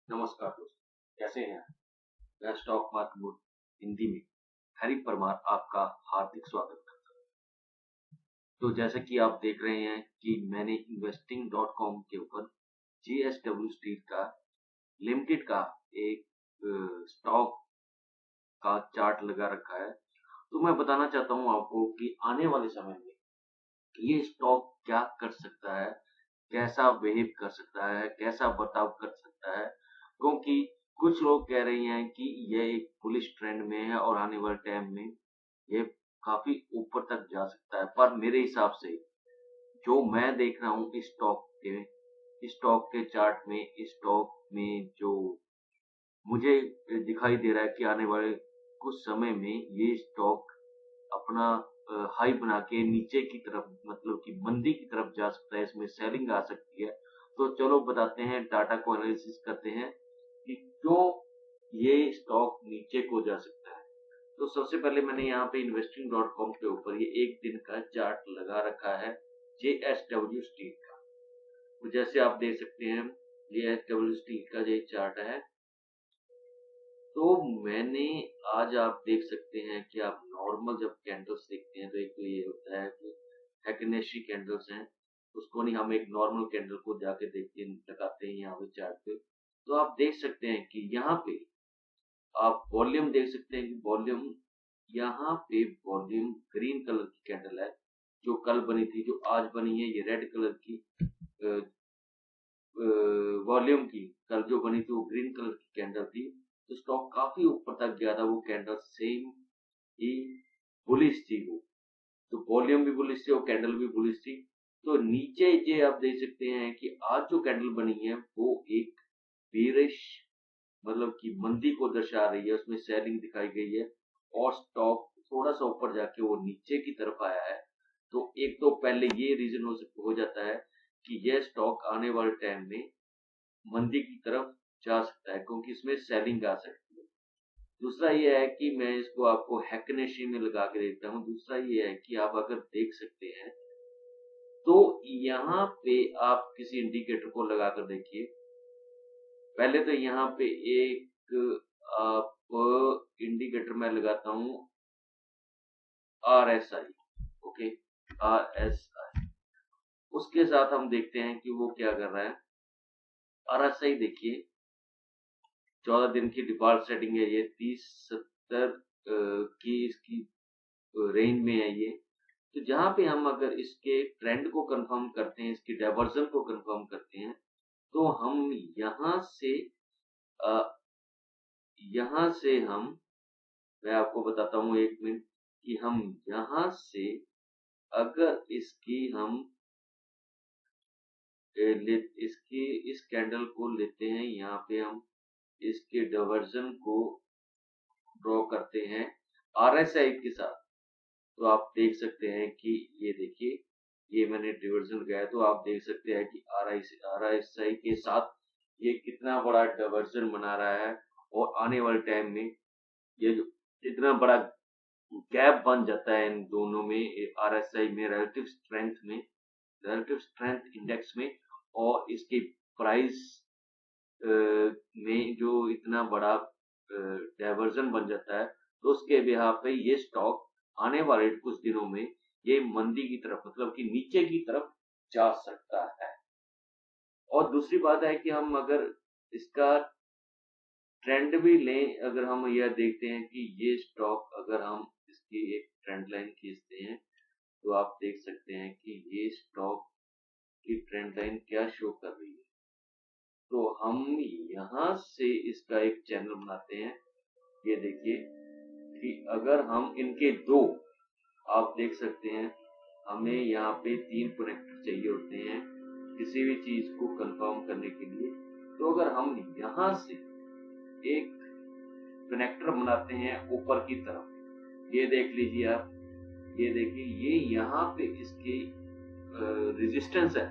नमस्कार दोस्तों, कैसे हैं आप? मैं स्टॉक मार्केट मूड हिंदी में हरी परमार आपका हार्दिक स्वागत करता हूँ। तो जैसे कि आप देख रहे हैं कि मैंने investing.com के ऊपर JSW स्टील का लिमिटेड का एक स्टॉक का चार्ट लगा रखा है। तो मैं बताना चाहता हूँ आपको कि आने वाले समय में ये स्टॉक क्या कर सकता है, कैसा बिहेव कर सकता है, कैसा बर्ताव कर सकता है, क्योंकि कुछ लोग कह रहे हैं कि ये एक बुलिश ट्रेंड में है और आने वाले टाइम में ये काफी ऊपर तक जा सकता है। पर मेरे हिसाब से जो मैं देख रहा हूँ इस स्टॉक के चार्ट में, इस स्टॉक में जो मुझे दिखाई दे रहा है कि आने वाले कुछ समय में ये स्टॉक अपना हाई बना के नीचे की तरफ मतलब कि मंदी की तरफ जा सकता है, इसमें सेलिंग आ सकती है। तो चलो बताते हैं, डाटा को एनालिसिस करते हैं कि क्यों ये स्टॉक नीचे को जा सकता है। तो सबसे पहले मैंने यहाँ पे investing.com के ऊपर ये एक दिन का चार्ट लगा रखा है JSW स्टील का। तो जैसे आप देख सकते हैं JSW स्टील का ये चार्ट है। तो मैंने आज आप देख सकते हैं कि आप नॉर्मल जब कैंडल्स देखते हैं तो एक तो ये होता है कि हैकेनेशी कैंडल्स हैं, उसको नहीं, हम एक नॉर्मल कैंडल को जाके देखते हैं, लगाते हैं यहाँ पे चार्ट पे। तो आप देख सकते हैं कि यहाँ पे आप वॉल्यूम देख सकते हैं कि वॉल्यूम यहाँ पे वॉल्यूम ग्रीन कलर की कैंडल है जो कल बनी थी, जो आज बनी है ये रेड कलर की वॉल्यूम की कल जो बनी थी वो ग्रीन कलर की कैंडल थी। तो स्टॉक काफी ऊपर तक गया था, वो कैंडल सेम ही बुलिश थी वो। तो वॉल्यूम भी बुलिश थी और कैंडल भी बुलिश थी। तो नीचे ये आप देख सकते हैं कि आज जो कैंडल बनी है वो एक बेरिश मतलब कि मंदी को दर्शा रही है, उसमें सेलिंग दिखाई गई है और स्टॉक थोड़ा सा ऊपर जाके वो नीचे की तरफ आया है। तो एक तो पहले ये रीजन हो जाता है कि यह स्टॉक आने वाले टाइम में मंदी की तरफ जा सकता है क्योंकि इसमें सेलिंग आ सकती है। दूसरा ये है कि मैं इसको आपको हैकनेशी में लगा के देता हूँ। दूसरा ये है कि आप अगर देख सकते हैं तो यहाँ पे आप किसी इंडिकेटर को लगा कर देखिए। पहले तो यहाँ पे एक आप इंडिकेटर में लगाता हूँ RSI। ओके, RSI, उसके साथ हम देखते हैं कि वो क्या कर रहा है। RSI देखिए 14 दिन की डिफॉल्ट सेटिंग है, ये 30-70 की इसकी रेंज में है ये। तो जहां पे हम अगर इसके ट्रेंड को कंफर्म करते हैं, इसकी डाइवर्जन को कंफर्म करते हैं, तो हम यहाँ से हम मैं आपको बताता हूँ एक मिनट कि हम यहाँ से अगर इसकी हम इसकी इस कैंडल को लेते हैं, यहाँ पे हम इसके डाइवर्जन को ड्रॉ करते हैं RSI के साथ, तो आप देख सकते हैं कि ये देखिए, ये मैंने डाइवर्जन लगाया तो आप देख सकते हैं कि RSI के साथ ये कितना बड़ा डाइवर्जन बना रहा है और आने वाले टाइम में ये जो इतना बड़ा गैप बन जाता है इन दोनों में, RSI में रिलेटिव स्ट्रेंथ इंडेक्स में और इसके प्राइस में जो इतना बड़ा डाइवर्जन बन जाता है, तो उसके बिहार पे ये स्टॉक आने वाले कुछ दिनों में ये मंदी की तरफ मतलब कि नीचे की तरफ जा सकता है। और दूसरी बात है कि हम अगर इसका ट्रेंड भी लें, अगर हम यह देखते हैं कि ये स्टॉक अगर हम इसकी एक ट्रेंड लाइन खींचते हैं तो आप देख सकते हैं कि ये स्टॉक की ट्रेंड लाइन क्या शो कर रही है। तो हम यहाँ से इसका एक चैनल बनाते हैं। ये देखिए कि अगर हम इनके दो, आप देख सकते हैं हमें यहाँ पे 3 कनेक्टर चाहिए होते हैं किसी भी चीज को कंफर्म करने के लिए। तो अगर हम यहाँ से एक कनेक्टर बनाते हैं ऊपर की तरफ, ये देख लीजिए आप, ये देखिए ये यहाँ पे इसकी रेजिस्टेंस है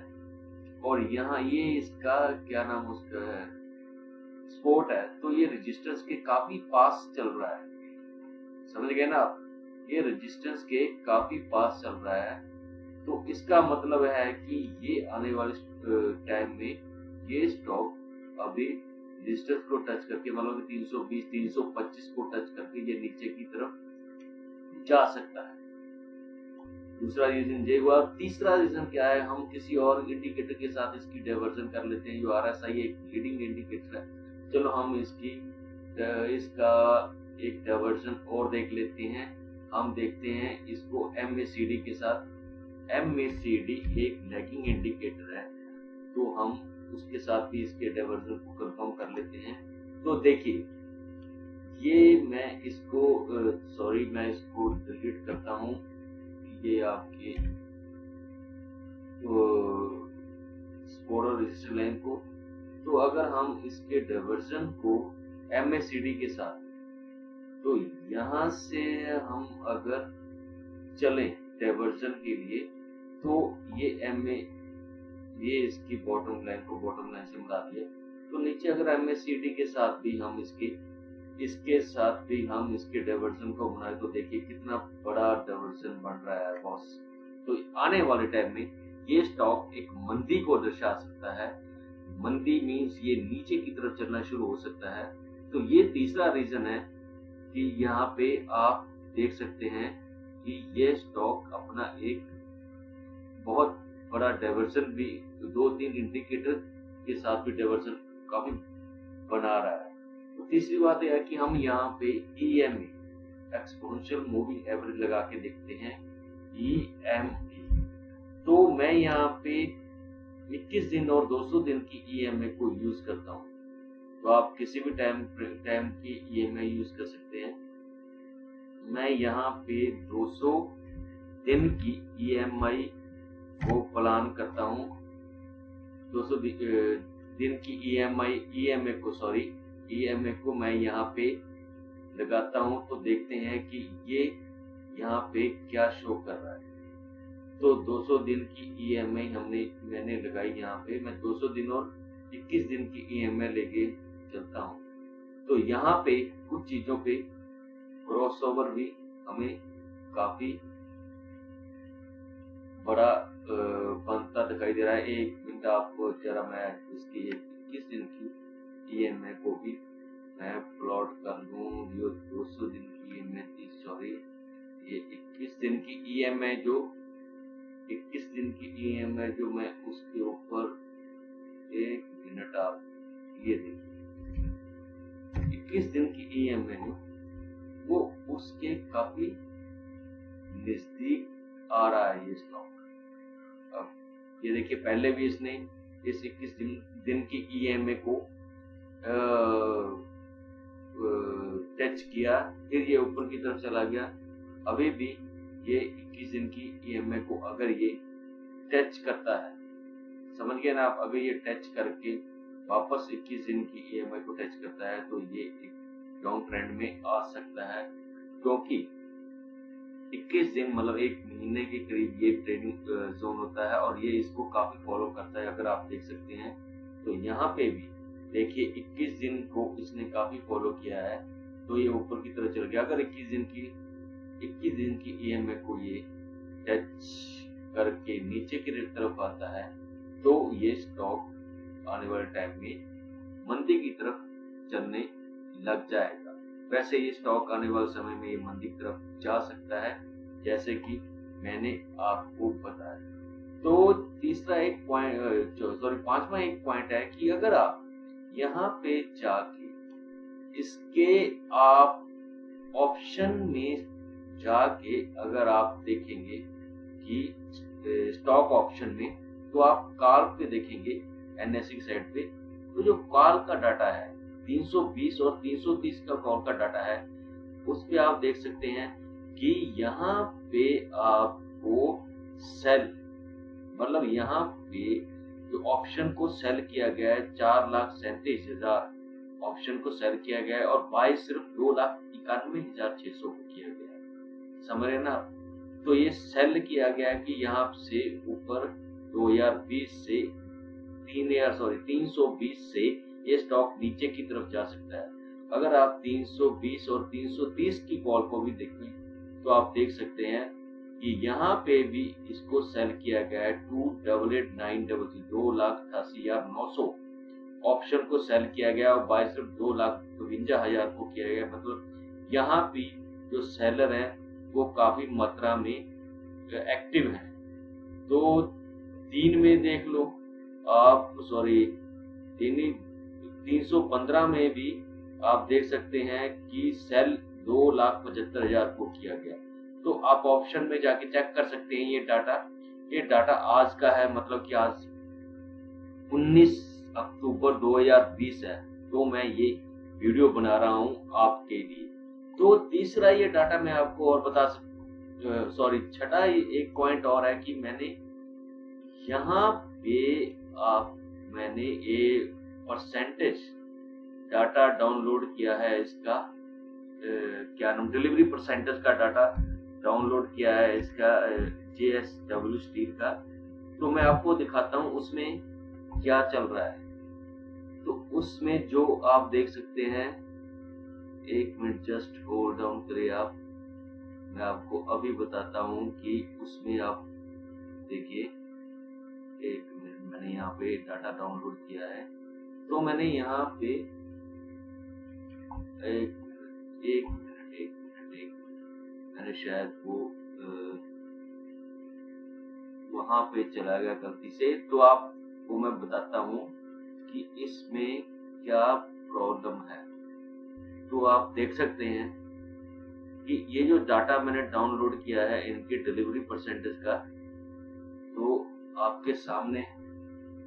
और यहाँ ये इसका क्या नाम उसका है, सपोर्ट है। तो ये रेजिस्टेंस के काफी पास चल रहा है, समझ गए ना आप, ये रेजिस्टेंस के काफी पास चल रहा है। तो इसका मतलब है कि ये आने वाले टाइम में ये स्टॉक अभी रेजिस्टेंस को टच करके, मतलब 320 325 को टच करके ये नीचे की तरफ जा सकता है। दूसरा रीजन ये हुआ। तीसरा रीजन क्या है, हम किसी और इंडिकेटर के साथ इसकी डाइवर्जन कर लेते हैं। जो RSI एक लीडिंग इंडिकेटर है, चलो हम इसका एक डाइवर्जन और देख लेते हैं। हम देखते हैं इसको MACD के साथ। MACD एक लैगिंग इंडिकेटर है, तो हम उसके साथ भी इसके डाइवर्जन को कंफर्म कर लेते हैं। तो देखिए, ये मैं इसको डिलीट करता हूँ। ये आपके स्पोरर रजिस्टर लाइन को। तो अगर हम इसके डाइवर्जन को MACD के साथ, तो यहाँ से हम अगर चलें डाइवर्जन के लिए, तो ये इसकी बॉटम लाइन को बॉटम लाइन से मिला दिया। तो नीचे अगर MACD के साथ भी हम इसके साथ भी हम इसके डाइवर्जन को बनाए, तो देखिए कितना बड़ा डाइवर्जन बन रहा है बॉस। तो आने वाले टाइम में ये स्टॉक एक मंदी को दर्शा सकता है। मंदी मीन्स ये नीचे की तरफ चलना शुरू हो सकता है। तो ये तीसरा रीजन है कि यहाँ पे आप देख सकते हैं कि ये स्टॉक अपना एक बहुत बड़ा डाइवर्जन भी 2-3 इंडिकेटर के साथ भी डाइवर्जन काफी बना रहा है। तो तीसरी बात यह है कि हम यहाँ पे EMA एक्सपोनेंशियल मूविंग एवरेज लगा के देखते हैं, EMA। तो मैं यहाँ पे 21 दिन और 200 दिन की EMA को यूज करता हूँ। तो आप किसी भी टाइम की EMA यूज कर सकते हैं। मैं यहाँ पे 200 दिन की EMI को प्लान करता हूँ। 200 दिन की EMA को मैं यहाँ पे लगाता हूँ। तो देखते हैं कि ये यहाँ पे क्या शो कर रहा है। तो 200 दिन की EMI मैंने लगाई यहाँ पे। मैं 200 दिन और 21 दिन की EMI लेके चलता हूँ। तो यहाँ पे कुछ चीजों पे क्रॉसओवर भी हमें काफी बड़ा बनता दिखाई दे रहा है। एक मिनट आपको जरा मैं इसकी 21 दिन की EMI को भी मैं प्लॉट कर लूँ। ये 200 दिन की EMI ये 21 दिन की EMI जो मैं उसके ऊपर, एक मिनट आप ये देखिए, 21 दिन की EMI वो उसके काफी नजदीक आ रहा है ये स्टॉक। अब ये देखिए, पहले भी इसने इस 21 दिन की EMI को टच किया, फिर ये ऊपर की तरफ चला गया। अभी भी ये 21 दिन की EMI को अगर ये टच करता है, समझ गए ना आप, अगर ये टच करके वापस 21 दिन की EMI को टच करता है, तो ये एक लॉन्ग ट्रेंड में आ सकता है। क्योंकि 21 दिन मतलब एक महीने के करीब ये ट्रेडिंग जोन होता है और ये इसको काफी फॉलो करता है। अगर आप देख सकते हैं तो यहाँ पे भी देखिए 21 दिन को इसने काफी फॉलो किया है, तो ये ऊपर की तरफ चल गया। अगर 21 दिन की EMI को ये टच करके नीचे की तरफ आता है, तो ये स्टॉक आने वाले टाइम में मंदी की तरफ चलने लग जाएगा। वैसे ये स्टॉक आने वाले समय में ये मंदी की तरफ जा सकता है, जैसे कि मैंने आपको बताया। तो पांचवा एक पॉइंट है कि अगर आप यहाँ पे जाके इसके आप ऑप्शन में जाके अगर आप देखेंगे कि स्टॉक ऑप्शन में, तो आप कॉल पे देखेंगे NSE साइड पे, तो जो कॉल का डाटा है 320 और 330 का कॉल का डाटा है, उस पे आप देख सकते हैं कि यहाँ पे आपको सेल, मतलब यहाँ पे जो ऑप्शन को सेल किया गया है 4,37,000 ऑप्शन को सेल किया गया है, और बाय सिर्फ 2,91,600 को किया गया है। समझ रहे ना? तो ये सेल किया गया है कि यहाँ से ऊपर 320 से ये स्टॉक नीचे की तरफ जा सकता है। अगर आप 320 और 330 की कॉल को भी देखें, तो आप देख सकते हैं कि यहाँ पे भी इसको सेल किया गया है 2,88,900 2,88,900, ऑप्शन को सेल किया गया और बाय सिर्फ 2,52,000 को किया गया। मतलब यहाँ पे जो सेलर है वो काफी मात्रा में एक्टिव है। तो 3 में देख लो आप, सॉरी 315 में भी आप देख सकते हैं कि सेल 2,75,000 को किया गया। तो आप ऑप्शन में जाके चेक कर सकते हैं ये डाटा आज का है, मतलब कि आज 19 अक्टूबर 2020 है। तो मैं ये वीडियो बना रहा हूँ आपके लिए। तो तीसरा ये डाटा मैं आपको और बता छठा एक पॉइंट और है कि मैंने यहाँ पे मैंने ये परसेंटेज डाटा डाउनलोड किया है, इसका क्या नाम, डिलीवरी परसेंटेज का डाटा डाउनलोड किया है इसका JSW स्टील का। तो मैं आपको दिखाता हूँ उसमें क्या चल रहा है। तो उसमें जो आप देख सकते हैं, एक मिनट जस्ट होल्ड डाउन करिए आप, मैं आपको अभी बताता हूँ कि उसमें आप देखिए। एक मिनट, मैंने यहाँ पे डाटा डाउनलोड किया है। तो मैंने यहाँ पे एक मिनट मैंने शायद वो वहां पे चला गया गलती से। तो आपको मैं बताता हूँ कि इसमें क्या प्रॉब्लम है। तो आप देख सकते हैं कि ये जो डाटा मैंने डाउनलोड किया है इनकी डिलीवरी परसेंटेज का, तो आपके सामने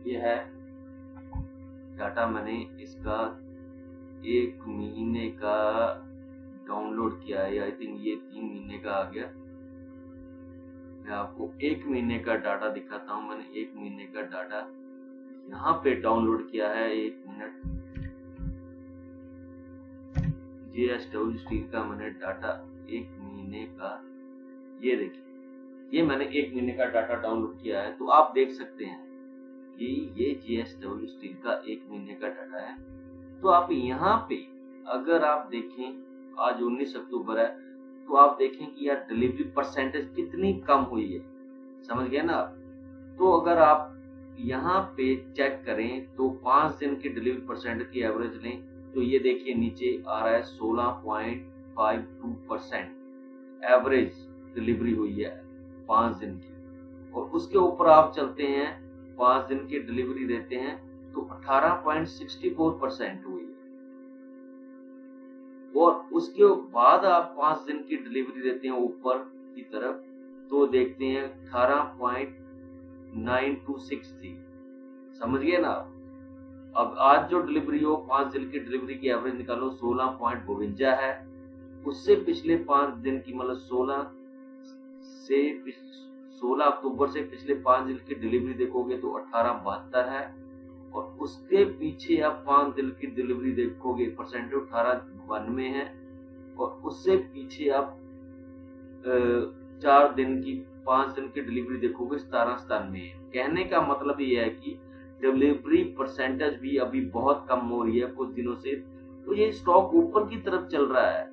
ये है डाटा। मैंने इसका 1 महीने का डाउनलोड किया है, आई थिंक ये 3 महीने का आ गया। मैं आपको 1 महीने का डाटा दिखाता हूँ। मैंने 1 महीने का डाटा यहाँ पे डाउनलोड किया है। 1 मिनट, JSW स्टील का मैंने डाटा 1 महीने का, ये देखिए, ये मैंने 1 महीने का डाटा डाउनलोड किया है। तो आप देख सकते हैं कि ये JSW स्टील का 1 महीने का डाटा है। तो आप यहाँ पे अगर आप देखें, आज 19 अक्टूबर है, तो आप देखें कि यार डिलीवरी परसेंटेज कितनी कम हुई है, समझ गए ना आप। तो अगर आप यहाँ पे चेक करें तो 5 दिन की डिलीवरी परसेंटेज की एवरेज लें तो ये देखिए नीचे आ रहा है 16.52% एवरेज डिलीवरी हुई है 5 दिन की। और उसके ऊपर आप चलते हैं, 5 दिन की डिलीवरी देते हैं तो 18.64% हुई है। और उसके बाद आप 5 दिन की डिलीवरी देते हैं ऊपर की तरफ, तो देखते हैं 18.926 थी, समझ गए ना। अब आज जो डिलीवरी हो, 5 दिन की डिलीवरी की एवरेज निकालो, 16.52 है। उससे पिछले 5 दिन की, मतलब 16 अक्टूबर से पिछले 5 दिन की डिलीवरी देखोगे तो 18.72 है। और उसके पीछे आप 5 दिन की डिलीवरी देखोगे परसेंटेज 18.92 है। और उससे पीछे आप 4 दिन की, 5 दिन की डिलीवरी देखोगे 17.97 है। कहने का मतलब ये है कि डिलीवरी परसेंटेज भी अभी बहुत कम हो रही है कुछ दिनों से। तो ये स्टॉक ऊपर की तरफ चल रहा है।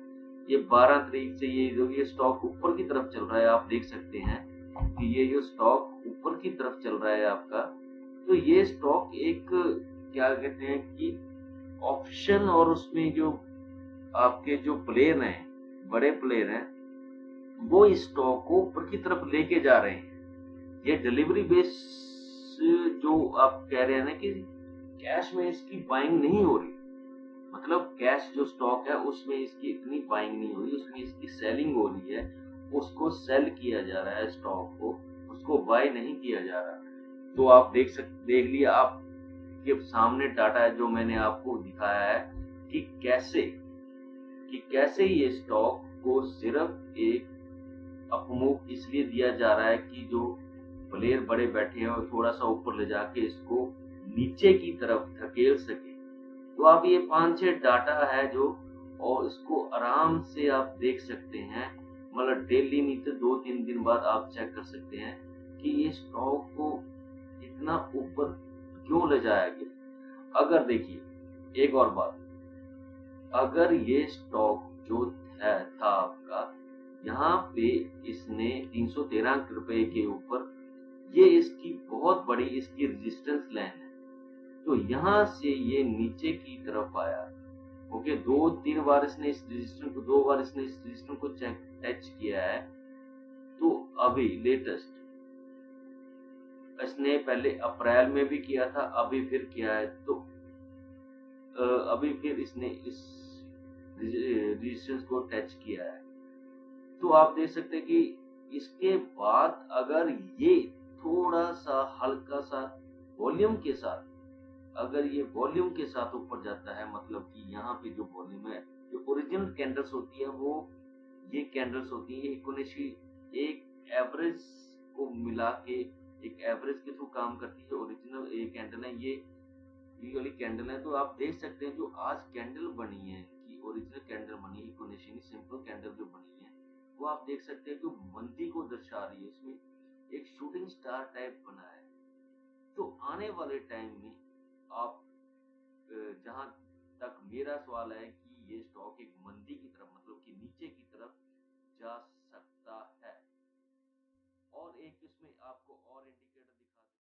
ये 12 तारीख से ये स्टॉक ऊपर की तरफ चल रहा है। आप देख सकते हैं कि ये जो स्टॉक ऊपर की तरफ चल रहा है आपका। तो ये स्टॉक एक, क्या कहते हैं कि ऑप्शन, और उसमें जो आपके जो प्लेयर हैं, बड़े प्लेयर हैं, वो इस स्टॉक को ऊपर की तरफ लेके जा रहे हैं। ये डिलीवरी बेस जो आप कह रहे हैं ना कि कैश में इसकी बाइंग नहीं हो रही, मतलब कैश जो स्टॉक है उसमें इसकी इतनी बाइंग नहीं हो रही, उसमें इसकी सेलिंग हो रही है। उसको सेल किया जा रहा है स्टॉक को, उसको बाय नहीं किया जा रहा। तो आप देख लिया आपके सामने डाटा है जो मैंने आपको दिखाया है कि कैसे ये स्टॉक को सिर्फ एक अपमूव इसलिए दिया जा रहा है कि जो प्लेयर बड़े बैठे हैं और थोड़ा सा ऊपर ले जाके इसको नीचे की तरफ धकेल सके। तो आप ये 5-6 डाटा है जो, और इसको आराम से आप देख सकते हैं, मतलब डेली नहीं तो 2-3 दिन बाद आप चेक कर सकते हैं कि ये स्टॉक को इतना ऊपर क्यों ले जाया गया। अगर देखिए एक और बात, अगर ये स्टॉक जो था आपका, यहाँ पे इसने 313 रुपए के ऊपर, ये इसकी बहुत बड़ी इसकी रेजिस्टेंस लाइन है। तो यहाँ से ये नीचे की तरफ आया। ओके, 2-3 बार इसने इस रेजिस्टेंस को 2 बार इसने इस रेजिस्टेंस को टच किया है। तो अभी लेटेस्ट इसने पहले अप्रैल में भी किया था, अभी फिर किया है। तो अभी फिर इसने इस रेजिस्टेंस को टच किया है। तो आप देख सकते हैं कि इसके बाद अगर ये थोड़ा सा हल्का सा वॉल्यूम के साथ, अगर ये वॉल्यूम के साथ ऊपर जाता है, मतलब कि यहाँ पे जो वॉल्यूम है, जो ओरिजिनल कैंडल्स होती है वो ये कैंडल्स होती है इकोनॉमी, एक एवरेज को मिला के एक एवरेज के थ्रू काम करती है। ओरिजिनल ये कैंडल है, ये वाली कैंडल है। तो आप देख सकते हैं जो आज कैंडल बनी है कि ओरिजिनल कैंडल बनी है, इकोनॉमी सिंपल कैंडल जो बनी है, वो आप देख सकते हैं जो मंदी को दर्शा रही है। इसमें एक शूटिंग स्टार टाइप बना है। तो आने वाले टाइम में आप जहां तक मेरा सवाल है कि ये स्टॉक एक मंदी की तरफ, मतलब कि नीचे की तरफ जा सकता है। और एक इसमें आपको और इंडिकेटर दिखा